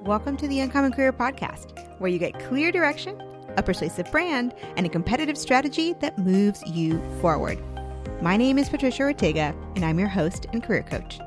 Welcome to the Uncommon Career Podcast, where you get clear direction, a persuasive brand, and a competitive strategy that moves you forward. My name is Patricia Ortega, and I'm your host and career coach.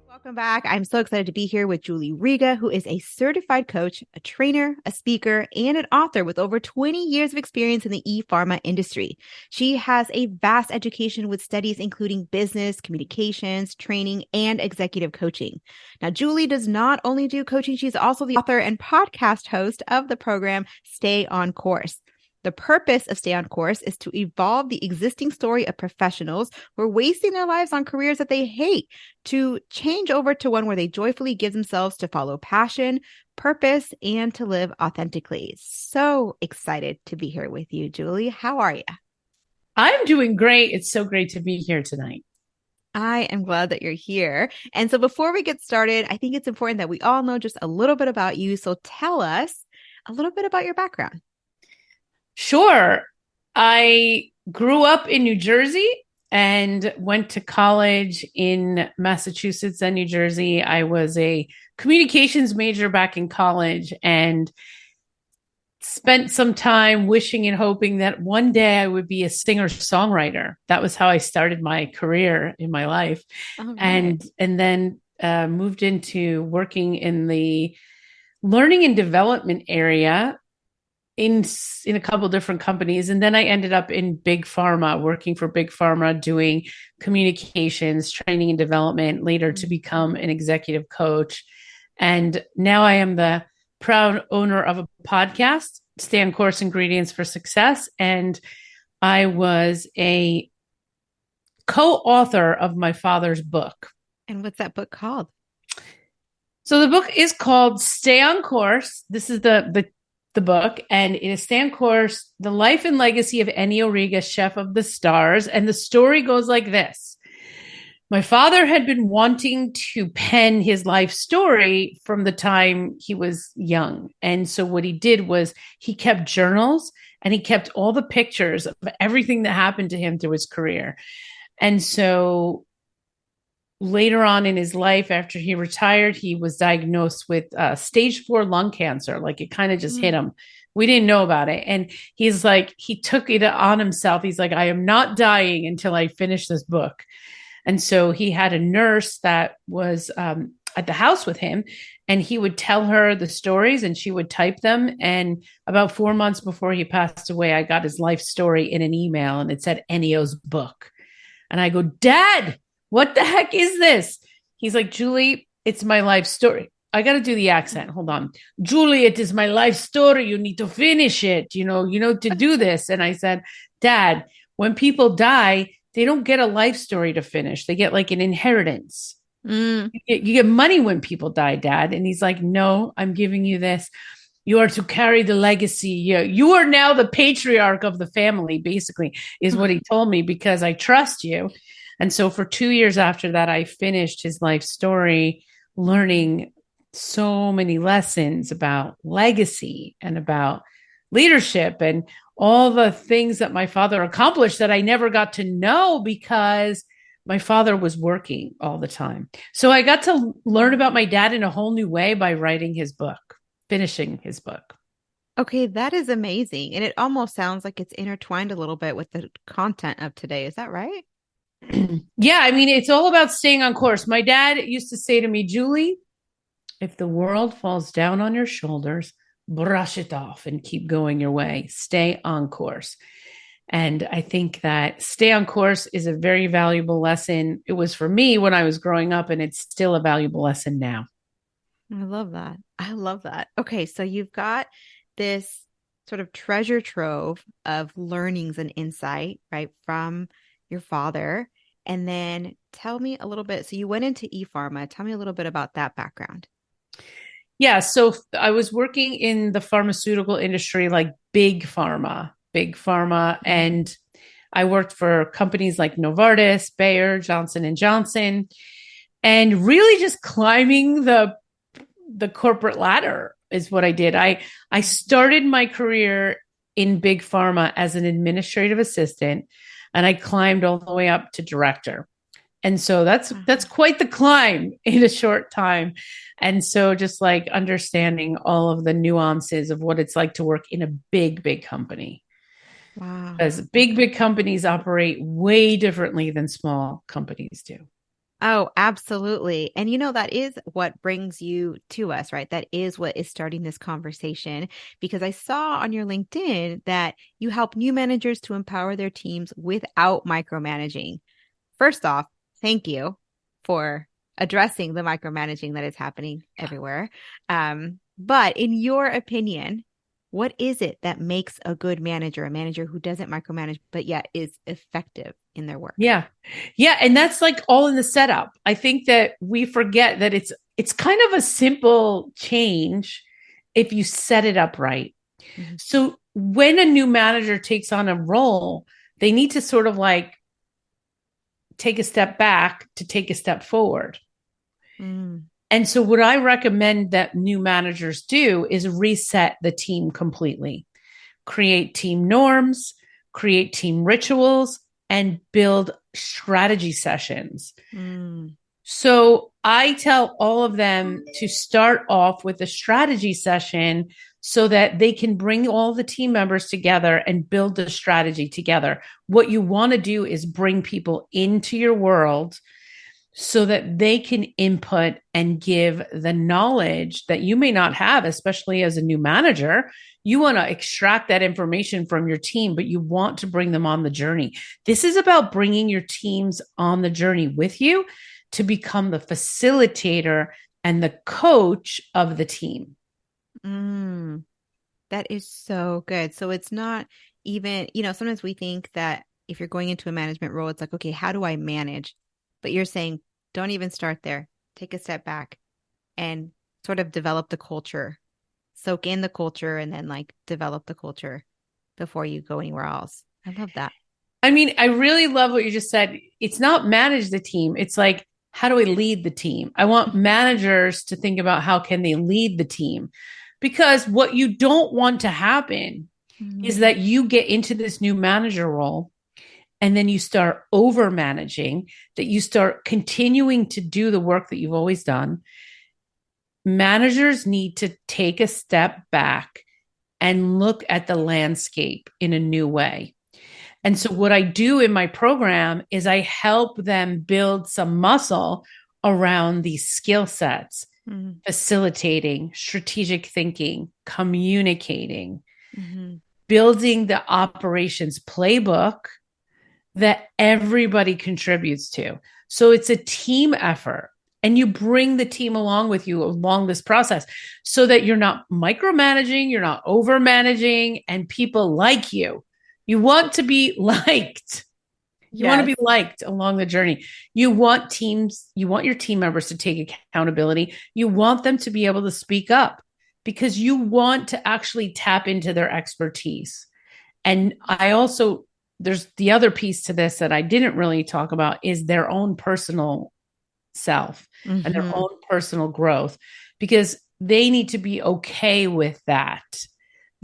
Welcome back. I'm so excited to be here with Julie Riga, who is a certified coach, a trainer, a speaker, and an author with over 20 years of experience in the e-pharma industry. She has a vast education with studies including business, communications, training, and executive coaching. Now, Julie does not only do coaching, she's also the author and podcast host of the program Stay on Course. The purpose of Stay on Course is to evolve the existing story of professionals who are wasting their lives on careers that they hate to change over to one where they joyfully give themselves to follow passion, purpose, and to live authentically. So excited to be here with you, Julie. How are you? I'm doing great. It's so great to be here tonight. I am glad that you're here. And so before we get started, I think it's important that we all know just a little bit about you. So tell us a little bit about your background. Sure. I grew up in New Jersey and went to college in Massachusetts and New Jersey. I was a communications major back in college and spent some time wishing and hoping that one day I would be a singer-songwriter. That was how I started my career in my life. Oh, and then moved into working in the learning and development area in a couple of different companies. And then I ended up in big pharma, working for big pharma, doing communications, training and development, later to become an executive coach. And now I am the proud owner of a podcast, Stay on Course Ingredients for Success. And I was a co-author of my father's book. And what's that book called? So the book is called Stay on Course. This is the book, and it is Stay on Course, The Life and Legacy of Ennio Riga, Chef of the Stars. And the story goes like this. My father had been wanting to pen his life story from the time he was young. And so what he did was he kept journals and he kept all the pictures of everything that happened to him through his career. And so later on in his life, after he retired, he was diagnosed with stage 4 lung cancer. Like it kind of just hit him. We didn't know about it. And he's like, he took it on himself. He's like, I am not dying until I finish this book. And so he had a nurse that was at the house with him, and he would tell her the stories and she would type them. And about 4 months before he passed away, I got his life story in an email and it said Ennio's book. And I go, Dad, what the heck is this? He's like, Julie, it's my life story. I got to do the accent. Hold on. Julie, it is my life story. You need to finish it. You know, to do this. And I said, Dad, when people die, they don't get a life story to finish. They get like an inheritance. You get money when people die, Dad. And he's like, no, I'm giving you this. You are to carry the legacy. You are now the patriarch of the family, basically, is what he told me, because I trust you. And so for 2 years after that, I finished his life story, learning so many lessons about legacy and about leadership and all the things that my father accomplished that I never got to know because my father was working all the time. So I got to learn about my dad in a whole new way by writing his book, finishing his book. Okay, that is amazing. And it almost sounds like it's intertwined a little bit with the content of today. Is that right? Yeah, I mean, it's all about staying on course. My dad used to say to me, Julie, if the world falls down on your shoulders, brush it off and keep going your way. Stay on course. And I think that stay on course is a very valuable lesson. It was for me when I was growing up, and it's still a valuable lesson now. I love that. I love that. Okay, so you've got this sort of treasure trove of learnings and insight, right, from your father. And then tell me a little bit. So you went into e-pharma. Tell me a little bit about that background. Yeah. So I was working in the pharmaceutical industry, like big pharma. And I worked for companies like Novartis, Bayer, Johnson & Johnson, and really just climbing the corporate ladder is what I did. I started my career in big pharma as an administrative assistant, and I climbed all the way up to director. And so that's quite the climb in a short time. And so just like understanding all of the nuances of what it's like to work in a big, big company. Wow. Because big companies operate way differently than small companies do. Oh, absolutely. And that is what brings you to us, right? That is what is starting this conversation. Because I saw on your LinkedIn that you help new managers to empower their teams without micromanaging. First off, thank you for addressing the micromanaging that is happening everywhere. But in your opinion, what is it that makes a good manager, a manager who doesn't micromanage, but yet is effective in their work? Yeah. Yeah. And that's like all in the setup. I think that we forget that it's kind of a simple change if you set it up right. Mm-hmm. So when a new manager takes on a role, they need to sort of like take a step back to take a step forward. Mm. And so what I recommend that new managers do is reset the team completely, create team norms, create team rituals, and build strategy sessions. Mm. So I tell all of them to start off with a strategy session so that they can bring all the team members together and build the strategy together. What you want to do is bring people into your world so that they can input and give the knowledge that you may not have, especially as a new manager. You want to extract that information from your team, but you want to bring them on the journey. This is about bringing your teams on the journey with you to become the facilitator and the coach of the team. That is so good. So it's not even, sometimes we think that if you're going into a management role, it's like, okay, how do I manage? But you're saying, don't even start there. Take a step back and sort of develop the culture, soak in the culture, and then like develop the culture before you go anywhere else. I love that. I mean, I really love what you just said. It's not manage the team. It's like, how do I lead the team? I want managers to think about how can they lead the team, because what you don't want to happen is that you get into this new manager role and then you start over managing, that you start continuing to do the work that you've always done. Managers need to take a step back and look at the landscape in a new way. And so what I do in my program is I help them build some muscle around these skill sets, facilitating, strategic thinking, communicating, building the operations playbook that everybody contributes to. So it's a team effort, and you bring the team along with you along this process so that you're not micromanaging, you're not over managing, and people like you. You want to be liked. You want to be liked along the journey. You want your team members to take accountability. You want them to be able to speak up because you want to actually tap into their expertise. And there's the other piece to this that I didn't really talk about is their own personal self and their own personal growth, because they need to be okay with that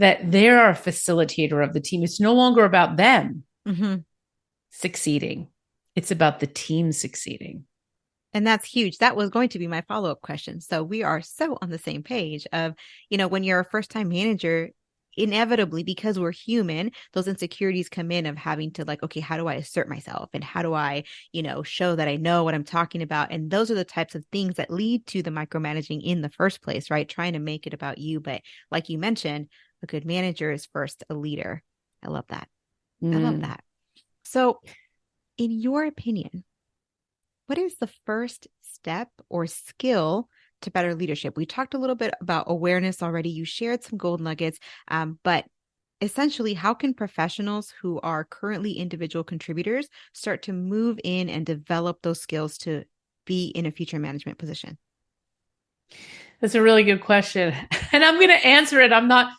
they're a facilitator of the team. It's no longer about them succeeding. It's about the team succeeding. And that's huge. That was going to be my follow-up question. So we are so on the same page of, when you're a first-time manager, inevitably, because we're human, those insecurities come in of having to like, okay, how do I assert myself? And how do I, show that I know what I'm talking about? And those are the types of things that lead to the micromanaging in the first place, right? Trying to make it about you. But like you mentioned, a good manager is first a leader. I love that. I love that. So in your opinion, what is the first step or skill to better leadership? We talked a little bit about awareness already. You shared some gold nuggets, but essentially, how can professionals who are currently individual contributors start to move in and develop those skills to be in a future management position? That's a really good question. And I'm going to answer it. I'm not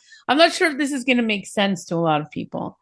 sure if this is going to make sense to a lot of people.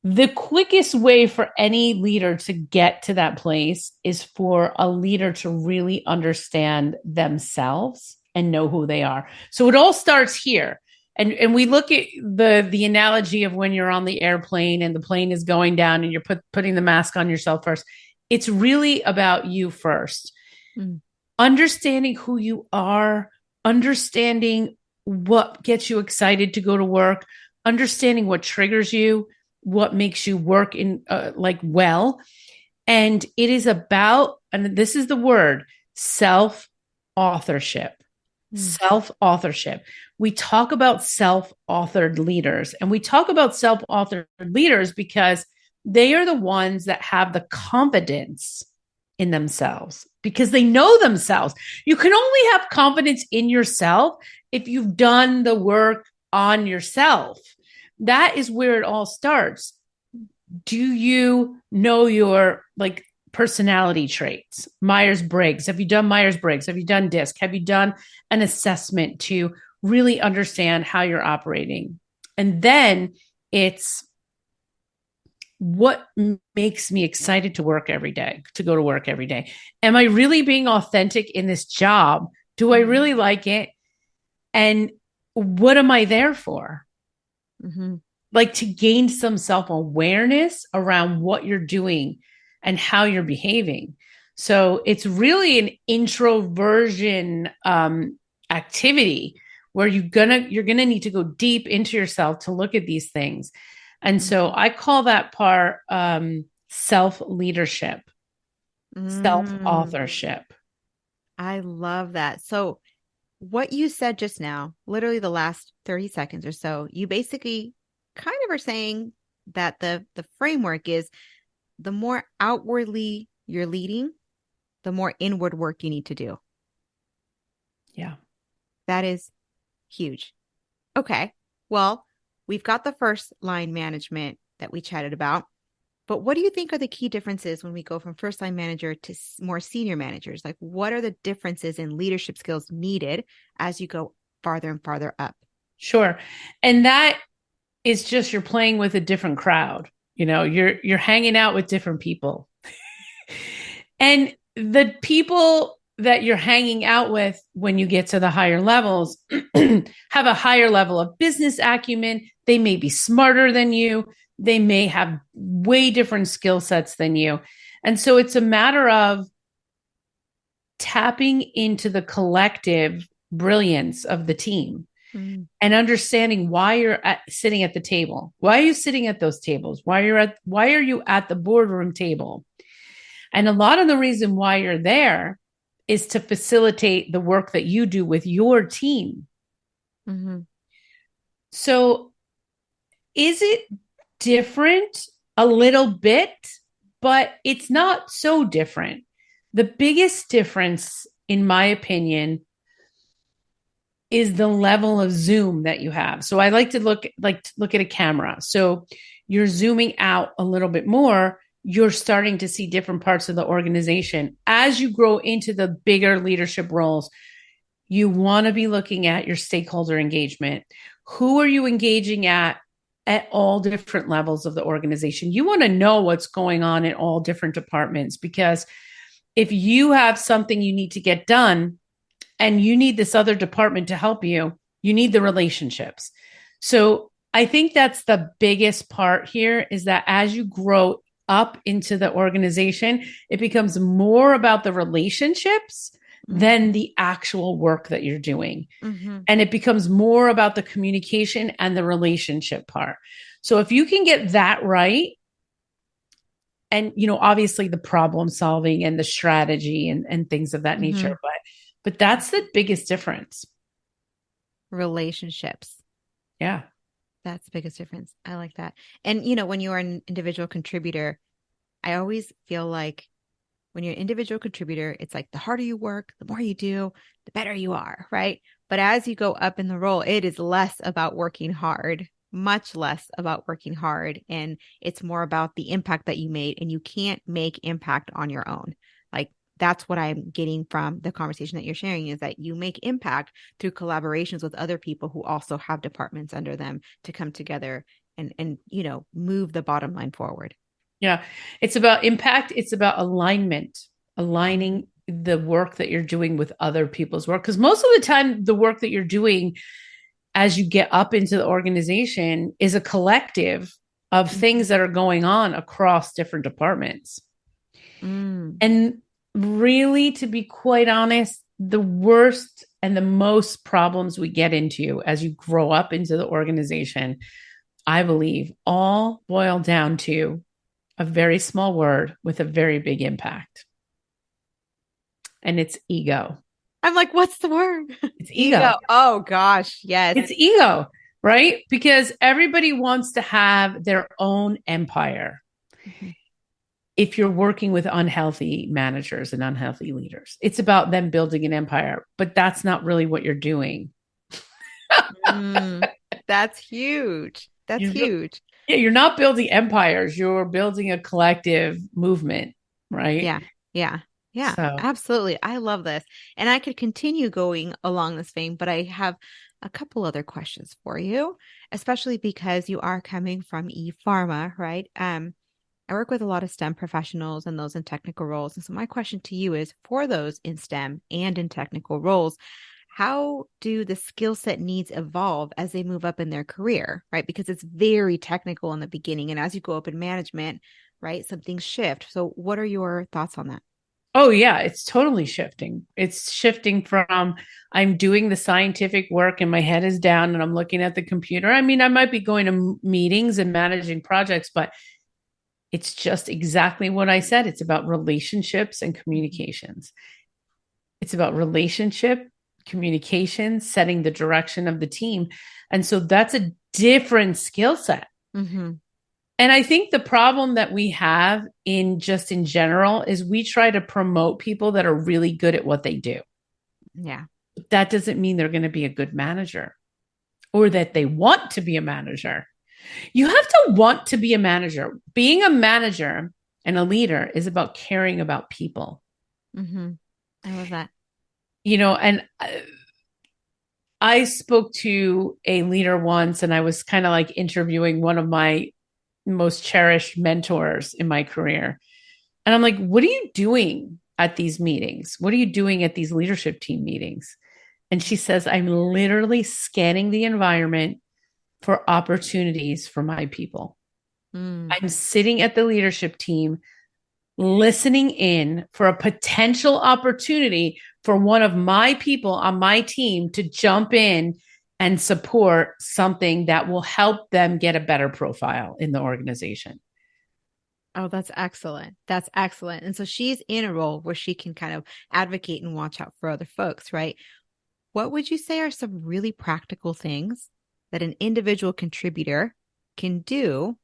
The quickest way for any leader to get to that place is for a leader to really understand themselves and know who they are. So it all starts here. And we look at the analogy of when you're on the airplane and the plane is going down and you're putting the mask on yourself first. it's really about you first. Mm. Understanding who you are, understanding what gets you excited to go to work, understanding what triggers you, what makes you work in well. And it is about, and this is the word, self-authorship. Mm. Self-authorship. We talk about self-authored leaders, and we talk about self-authored leaders because they are the ones that have the confidence in themselves because they know themselves. You can only have confidence in yourself if you've done the work on yourself. That is where it all starts. Do you know your personality traits? Myers-Briggs. Have you done Myers-Briggs? Have you done DISC? Have you done an assessment to really understand how you're operating? And then it's what makes me excited to work every day, to go to work every day. Am I really being authentic in this job? Do I really like it? And what am I there for? Mm-hmm. Like to gain some self-awareness around what you're doing and how you're behaving. So it's really an introversion activity where you're gonna need to go deep into yourself to look at these things. And so I call that part self-leadership, self-authorship. I love that. So what you said just now, literally the last 30 seconds or so, you basically kind of are saying that the framework is the more outwardly you're leading, the more inward work you need to do. Yeah. That is huge. Okay. Well, we've got the first line management that we chatted about, but what do you think are the key differences when we go from first line manager to more senior managers? Like, what are the differences in leadership skills needed as you go farther and farther up? Sure. And that is just, you're playing with a different crowd. You know, you're hanging out with different people. And the people that you're hanging out with when you get to the higher levels have a higher level of business acumen. They may be smarter than you. They may have way different skill sets than you. And so it's a matter of tapping into the collective brilliance of the team and understanding why you're sitting at the table. Why are you sitting at those tables? Why are you at the boardroom table? And a lot of the reason why you're there is to facilitate the work that you do with your team. Mm-hmm. So is it different? A little bit, but it's not so different. The biggest difference, in my opinion, is the level of zoom that you have. So I like to look at a camera. So you're zooming out a little bit more. You're starting to see different parts of the organization. As you grow into the bigger leadership roles, you want to be looking at your stakeholder engagement. Who are you engaging at all different levels of the organization? You want to know what's going on in all different departments, because if you have something you need to get done and you need this other department to help you, you need the relationships. So I think that's the biggest part here, is that as you grow up into the organization, it becomes more about the relationships than the actual work that you're doing. Mm-hmm. And it becomes more about the communication and the relationship part. So if you can get that right, and, you know, obviously the problem solving and the strategy and things of that nature, but that's the biggest difference. Relationships. Yeah. That's the biggest difference. I like that. And, you know, when you are an individual contributor, I always feel like when you're an individual contributor, it's like the harder you work, the more you do, the better you are, right? But as you go up in the role, it is less about working hard, much less about working hard. And it's more about the impact that you made, and you can't make impact on your own. Like, that's what I'm getting from the conversation that you're sharing, is that you make impact through collaborations with other people who also have departments under them to come together and you know, move the bottom line forward. Yeah. It's about impact. It's about alignment, aligning the work that you're doing with other people's work. Because most of the time, the work that you're doing as you get up into the organization is a collective of things that are going on across different departments. Mm. And really, to be quite honest, the worst and the most problems we get into as you grow up into the organization, I believe, all boil down to a very small word with a very big impact. And it's ego. I'm like, what's the word? It's Ego. ego. Oh gosh, yes. It's ego, right? Because everybody wants to have their own empire. Mhm. If you're working with unhealthy managers and unhealthy leaders, it's about them building an empire, but that's not really what you're doing. Mm, that's huge. That's You're, huge. yeah, you're not building empires, you're building a collective movement, right? Yeah. Yeah. Yeah. So, Absolutely. I love this. And I could continue going along this vein, but I have a couple other questions for you, especially because you are coming from e-pharma, right? I work with a lot of STEM professionals and those in technical roles. And so my question to you is for those in STEM and in technical roles, how do the skill set needs evolve as they move up in their career, right? Because it's very technical in the beginning. And as you go up in management, right, some things shift. So what are your thoughts on that? oh, yeah, it's totally shifting. It's shifting from I'm doing the scientific work and my head is down and I'm looking at the computer. I mean, I might be going to meetings and managing projects, but it's just exactly what I said. It's about relationships and communications. It's about relationship, communication, setting the direction of the team. And so that's a different skill set. Mm-hmm. And I think the problem that we have in just in general is we try to promote people that are really good at what they do. Yeah. That doesn't mean they're going to be a good manager or that they want to be a manager. You have to want to be a manager. Being a manager and a leader is about caring about people. Mm-hmm. I love that. And I spoke to a leader once and I was kind of like interviewing one of my most cherished mentors in my career. And I'm like, what are you doing at these meetings? What are you doing at these leadership team meetings? And she says, I'm literally scanning the environment for opportunities for my people. Mm. I'm sitting at the leadership team, listening in for a potential opportunity for one of my people on my team to jump in and support something that will help them get a better profile in the organization. Oh, that's excellent. That's excellent. And so she's in a role where she can kind of advocate and watch out for other folks, right? What would you say are some really practical things that an individual contributor can do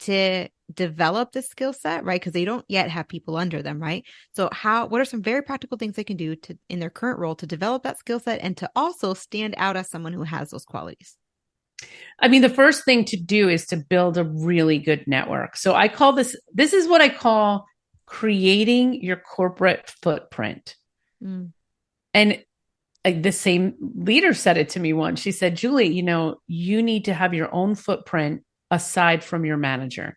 to develop the skill set, right? Because they don't yet have people under them, right? So what are some very practical things they can do to in their current role to develop that skill set and to also stand out as someone who has those qualities? I mean, the first thing to do is to build a really good network. So I call this is what I call creating your corporate footprint. Mm. And the same leader said it to me once. She said, Julie, you need to have your own footprint aside from your manager.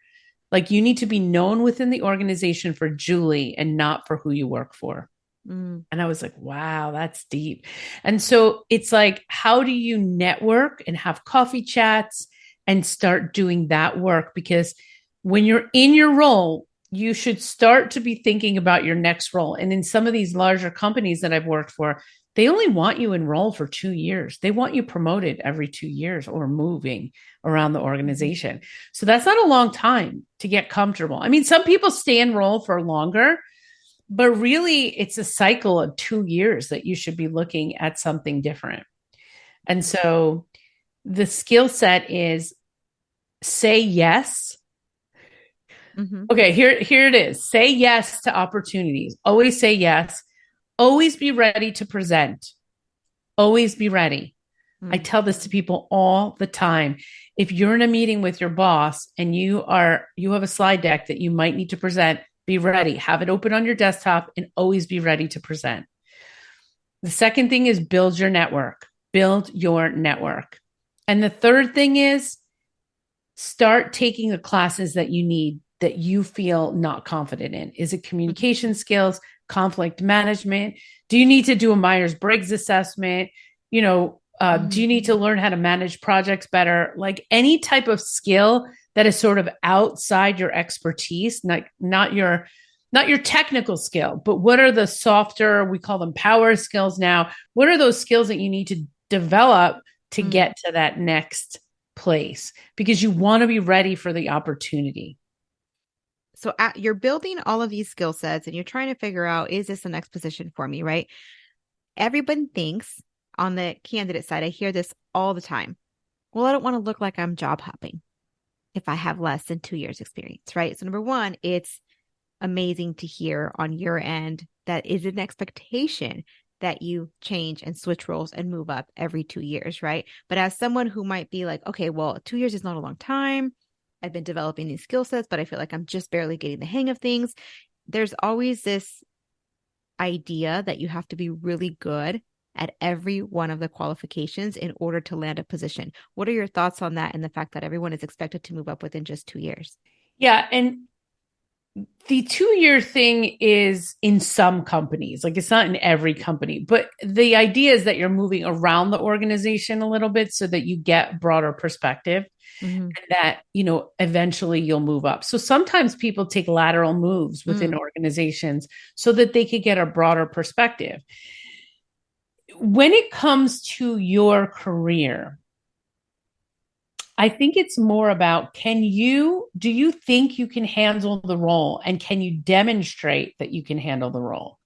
Like you need to be known within the organization for Julie and not for who you work for. Mm. And I was like, wow, that's deep. And so it's like, how do you network and have coffee chats and start doing that work? Because when you're in your role, you should start to be thinking about your next role. And in some of these larger companies that I've worked for, they only want you in role for 2 years. They want you promoted every 2 years or moving around the organization. So that's not a long time to get comfortable. I mean, some people stay in role for longer, but really it's a cycle of 2 years that you should be looking at something different. And so the skill set is say yes. Mm-hmm. Okay, here it is. Say yes to opportunities. Always say yes. Always be ready to present. Always be ready. I Mm. tell this to people all the time. If you're in a meeting with your boss and you have a slide deck that you might need to present, be ready. Have it open on your desktop and always be ready to present. The second thing is build your network. Build your network. And the third thing is start taking the classes that you need that you feel not confident in. Is it communication skills, conflict management? Do you need to do a Myers-Briggs assessment? Do you need to learn how to manage projects better? Like any type of skill that is sort of outside your expertise, not your not your technical skill, but what are the softer, we call them power skills now. What are those skills that you need to develop to get to that next place? Because you want to be ready for the opportunity. So you're building all of these skill sets and you're trying to figure out, is this the next position for me, right? Everyone thinks on the candidate side, I hear this all the time. Well, I don't want to look like I'm job hopping if I have less than 2 years experience, right? So number one, it's amazing to hear on your end that is an expectation that you change and switch roles and move up every 2 years, right? But as someone who might be like, okay, well, 2 years is not a long time. I've been developing these skill sets, but I feel like I'm just barely getting the hang of things. There's always this idea that you have to be really good at every one of the qualifications in order to land a position. What are your thoughts on that and the fact that everyone is expected to move up within just 2 years? Yeah. And the 2-year thing is in some companies, like it's not in every company, but the idea is that you're moving around the organization a little bit so that you get broader perspective. And that, eventually you'll move up. So sometimes people take lateral moves within organizations so that they could get a broader perspective. When it comes to your career, I think it's more about, do you think you can handle the role, and can you demonstrate that you can handle the role?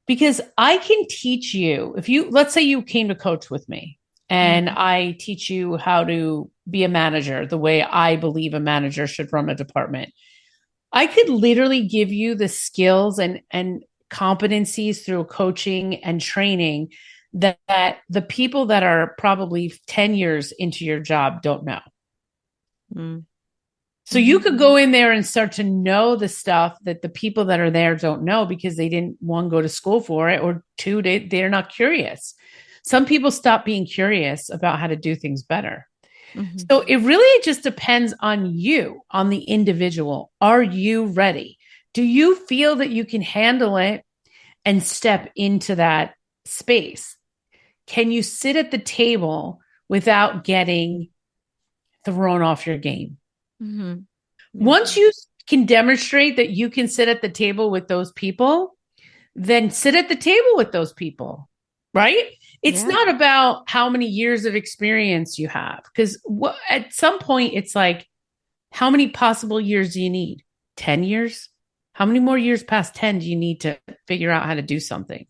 Because I can teach you, let's say you came to coach with me and I teach you how to be a manager the way I believe a manager should run a department. I could literally give you the skills and competencies through coaching and training that the people that are probably 10 years into your job don't know. So you could go in there and start to know the stuff that the people that are there don't know because they didn't, one, go to school for it, or two, they're not curious. Some people stop being curious about how to do things better. So it really just depends on you, on the individual. Are you ready? Do you feel that you can handle it and step into that space? Can you sit at the table without getting thrown off your game? Once you can demonstrate that you can sit at the table with those people, then sit at the table with those people, right? It's not about how many years of experience you have, because at some point it's like, how many possible years do you need? 10 years? How many more years past 10 do you need to figure out how to do something?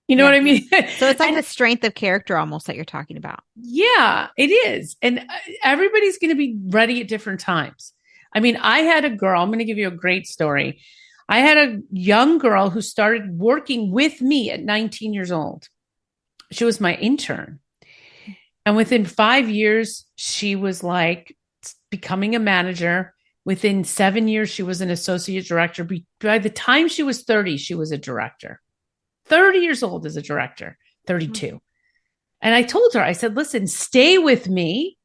You know what I mean? So it's like the strength of character almost that you're talking about. Yeah, it is. And everybody's going to be ready at different times. I mean, I had a girl, I'm going to give you a great story. I had a young girl who started working with me at 19 years old. She was my intern. And within 5 years, she was like becoming a manager. Within 7 years, she was an associate director. By the time she was 30, she was a director. 30 years old as a director, 32. And I told her, I said, listen, stay with me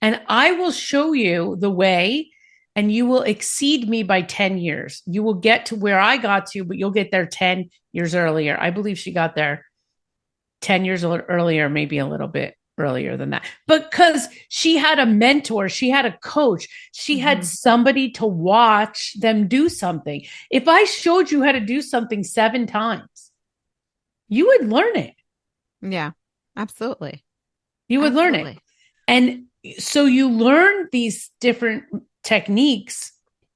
and I will show you the way, and you will exceed me by 10 years. You will get to where I got to, but you'll get there 10 years earlier. I believe she got there 10 years earlier, maybe a little bit earlier than that. But because she had a mentor, she had a coach, she had somebody to watch them do something. If I showed you how to do something 7 times, you would learn it. Yeah, absolutely. You would learn it. And so you learn these different techniques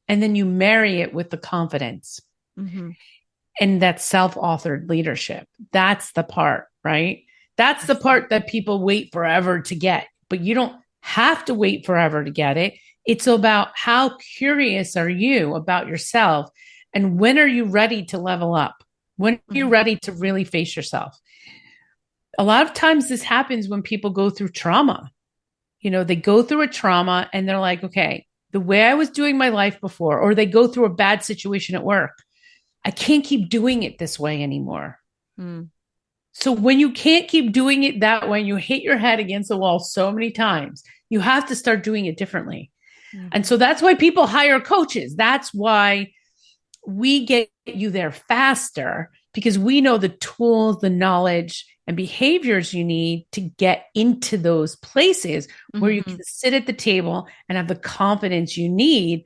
and then you marry it with the confidence. And that self-authored leadership. That's the part, right? That's the part that people wait forever to get, but you don't have to wait forever to get it. It's about how curious are you about yourself, and when are you ready to level up? When are you ready to really face yourself? A lot of times this happens when people go through trauma. They go through a trauma and they're like, okay, the way I was doing my life before, or they go through a bad situation at work, I can't keep doing it this way anymore. So when you can't keep doing it that way, you hit your head against the wall so many times, you have to start doing it differently. And so that's why people hire coaches. That's why we get you there faster, because we know the tools, the knowledge, and behaviors you need to get into those places where you can sit at the table and have the confidence you need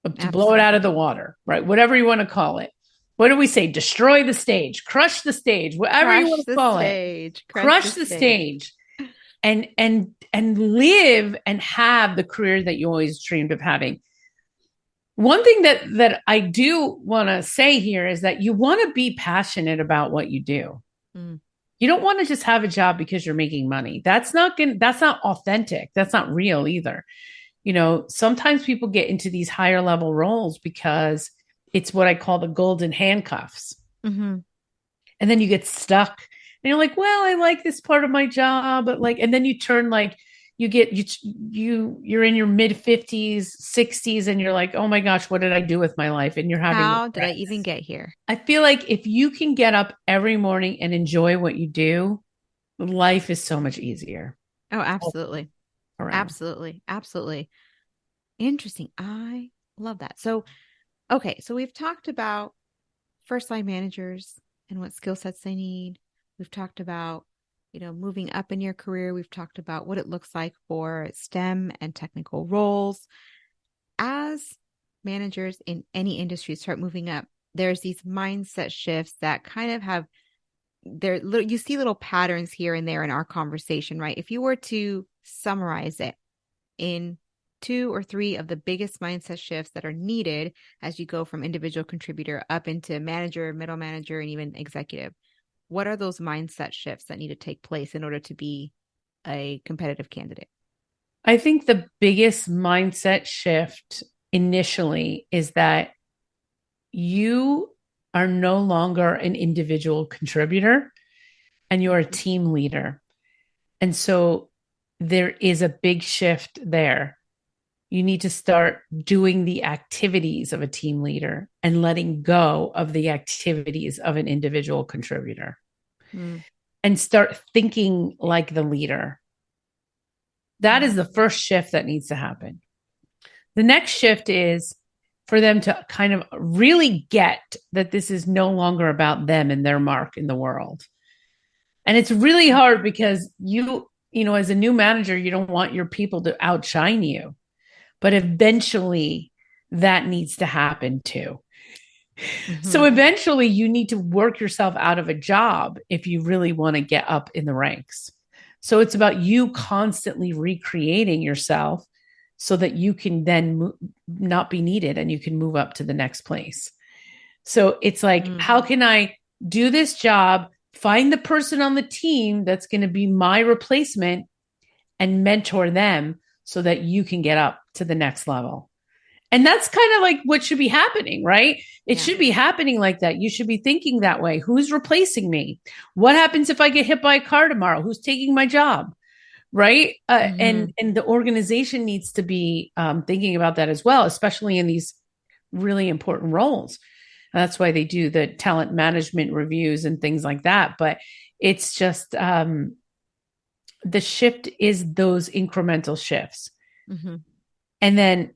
to blow it out of the Absolutely. water, right? Whatever you want to call it. What do we say? Destroy the stage, crush the stage, whatever you want Crush to the call it. stage. Crush Crush the the stage. stage and live and have the career that you always dreamed of having. One thing that I do want to say here is that you want to be passionate about what you do. Mm. You don't want to just have a job because you're making money. That's not authentic. That's not real either. Sometimes people get into these higher level roles because it's what I call the golden handcuffs. Mm-hmm. And then you get stuck and you're like, well, I like this part of my job, but and then you turn you're in your mid 50s, 60s, and you're like, oh my gosh, what did I do with my life? And you're having How did I regrets. even get here? I feel like if you can get up every morning and enjoy what you do, life is so much easier. Oh, absolutely. Around. Absolutely. Absolutely. Interesting. I love that. So, okay. So we've talked about first line managers and what skill sets they need. We've talked about, moving up in your career. We've talked about what it looks like for STEM and technical roles. As managers in any industry start moving up, there's these mindset shifts that kind of have you see little patterns here and there in our conversation, right? If you were to summarize it in 2 or 3 of the biggest mindset shifts that are needed as you go from individual contributor up into manager, middle manager, and even executive, what are those mindset shifts that need to take place in order to be a competitive candidate? I think the biggest mindset shift initially is that you are no longer an individual contributor and you're a team leader. And so there is a big shift there. You need to start doing the activities of a team leader and letting go of the activities of an individual contributor and start thinking like the leader. That is the first shift that needs to happen. The next shift is for them to kind of really get that this is no longer about them and their mark in the world. And it's really hard because as a new manager, you don't want your people to outshine you. But eventually that needs to happen too. Mm-hmm. So eventually you need to work yourself out of a job if you really want to get up in the ranks. So it's about you constantly recreating yourself so that you can then not be needed and you can move up to the next place. So it's like, how can I do this job, find the person on the team that's going to be my replacement and mentor them so that you can get up to the next level. And that's kind of like what should be happening, right? It should be happening like that. You should be thinking that way. Who's replacing me? What happens if I get hit by a car tomorrow? Who's taking my job? Right. And the organization needs to be thinking about that as well, especially in these really important roles. That's why they do the talent management reviews and things like that. But it's just the shift is those incremental shifts. Mm-hmm. And then,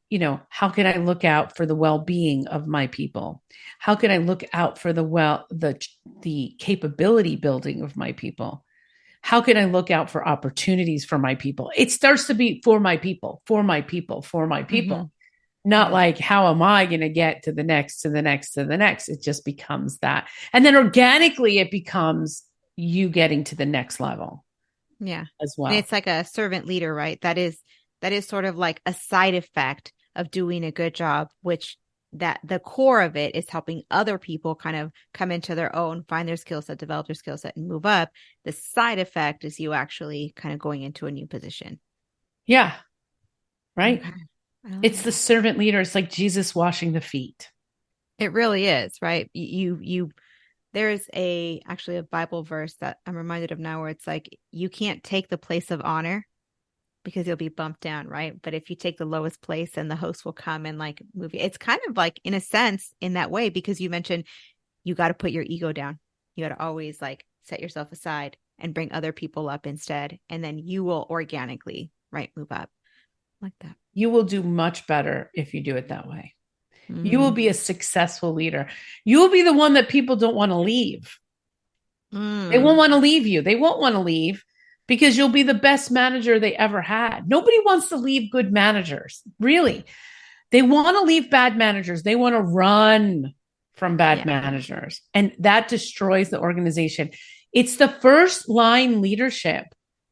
how can I look out for the well-being of my people? How can I look out for the capability building of my people? How can I look out for opportunities for my people? It starts to be for my people, for my people, for my people. Mm-hmm. Not like, how am I going to get to the next, to the next, to the next? It just becomes that. And then organically it becomes you getting to the next level. Yeah. As well. And it's like a servant leader, right? That is sort of like a side effect of doing a good job, which that the core of it is helping other people kind of come into their own, find their skill set, develop their skill set and move up. The side effect is you actually kind of going into a new position. Yeah. Right. Okay. It's the servant leader. It's like Jesus washing the feet. It really is, right? There's actually a Bible verse that I'm reminded of now where it's like, you can't take the place of honor because you'll be bumped down, right? But if you take the lowest place, then the host will come and like move you. It's kind of like, in a sense, in that way, because you mentioned you got to put your ego down. You got to always like set yourself aside and bring other people up instead. And then you will organically, right, move up like that. You will do much better if you do it that way. Mm-hmm. You will be a successful leader. You will be the one that people don't want to leave. They won't want to leave you. They won't want to leave because you'll be the best manager they ever had. Nobody wants to leave good managers, really. They want to leave bad managers. They want to run from bad managers. And that destroys the organization. It's the first line leadership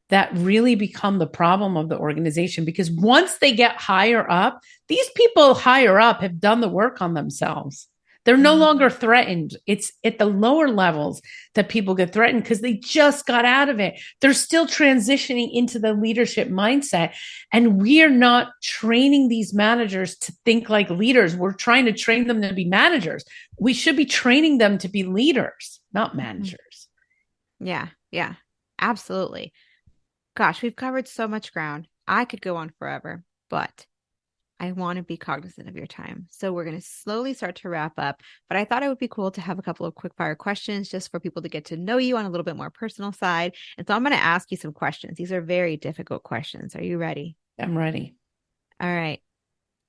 that really become the problem of the organization, because once they get higher up, these people higher up have done the work on themselves. They're no longer threatened. It's at the lower levels that people get threatened because they just got out of it. They're still transitioning into the leadership mindset. And we are not training these managers to think like leaders. We're trying to train them to be managers. We should be training them to be leaders, not managers. Yeah, absolutely. Gosh, we've covered so much ground. I could go on forever, but I want to be cognizant of your time. So we're going to slowly start to wrap up, but I thought it would be cool to have a couple of quick fire questions just for people to get to know you on a little bit more personal side. And so I'm going to ask you some questions. These are very difficult questions. Are you ready? I'm ready. All right.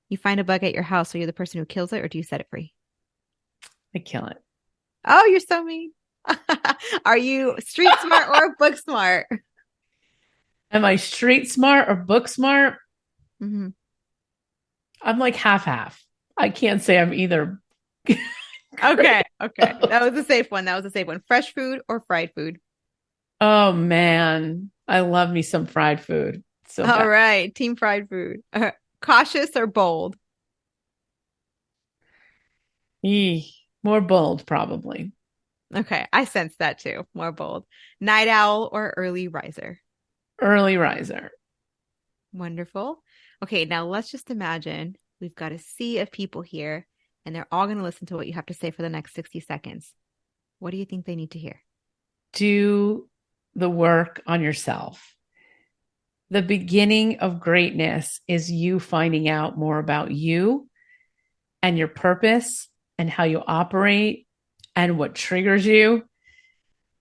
You find a bug at your house, so you're the person who kills it, or do you set it free? I kill it. Oh, you're so mean. Are you street smart or book smart? Am I street smart or book smart? Mm-hmm. I'm like half. I can't say I'm either. Okay. That was a safe one. Fresh food or fried food? Oh, man. I love me some fried food. So all right. Team fried food. Cautious or bold? More bold, probably. Okay. I sense that too. More bold. Night owl or early riser? Early riser. Wonderful. Okay, now let's just imagine we've got a sea of people here, and they're all going to listen to what you have to say for the next 60 seconds. What do you think they need to hear? Do the work on yourself. The beginning of greatness is you finding out more about you and your purpose and how you operate and what triggers you.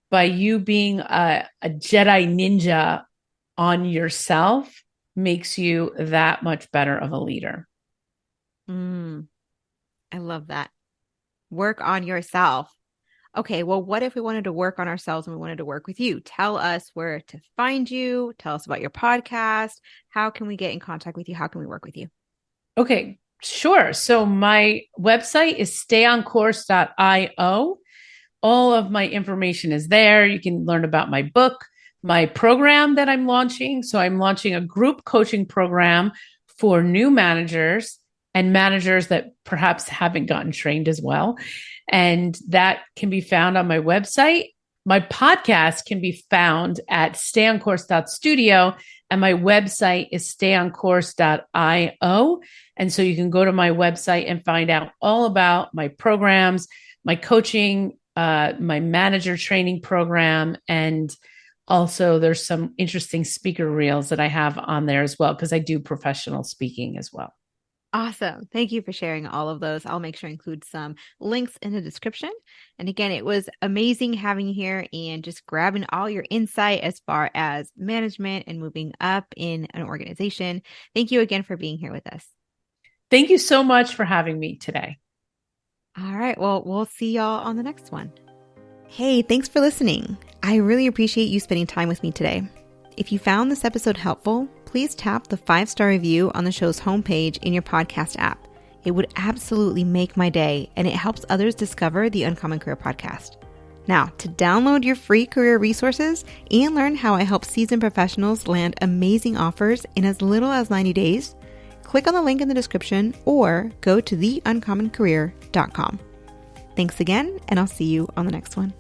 By you being a Jedi ninja on yourself makes you that much better of a leader. I love that. Work on yourself. Okay, well, what if we wanted to work on ourselves and we wanted to work with you? Tell us where to find you. Tell us about your podcast. How can we get in contact with you? How can we work with you? Okay, sure. So my website is stayoncourse.io. All of my information is there. You can learn about my book, my program that I'm launching. So I'm launching a group coaching program for new managers and managers that perhaps haven't gotten trained as well. And that can be found on my website. My podcast can be found at stayoncourse.studio, and my website is stayoncourse.io. And so you can go to my website and find out all about my programs, my coaching, my manager training program, and also there's some interesting speaker reels that I have on there as well, because I do professional speaking as well. Awesome. Thank you for sharing all of those. I'll make sure to include some links in the description. And again, it was amazing having you here and just grabbing all your insight as far as management and moving up in an organization. Thank you again for being here with us. Thank you so much for having me today. All right. Well, we'll see y'all on the next one. Hey, thanks for listening. I really appreciate you spending time with me today. If you found this episode helpful, please tap the 5-star review on the show's homepage in your podcast app. It would absolutely make my day, and it helps others discover the Uncommon Career Podcast. Now, to download your free career resources and learn how I help seasoned professionals land amazing offers in as little as 90 days, click on the link in the description or go to theuncommoncareer.com. Thanks again, and I'll see you on the next one.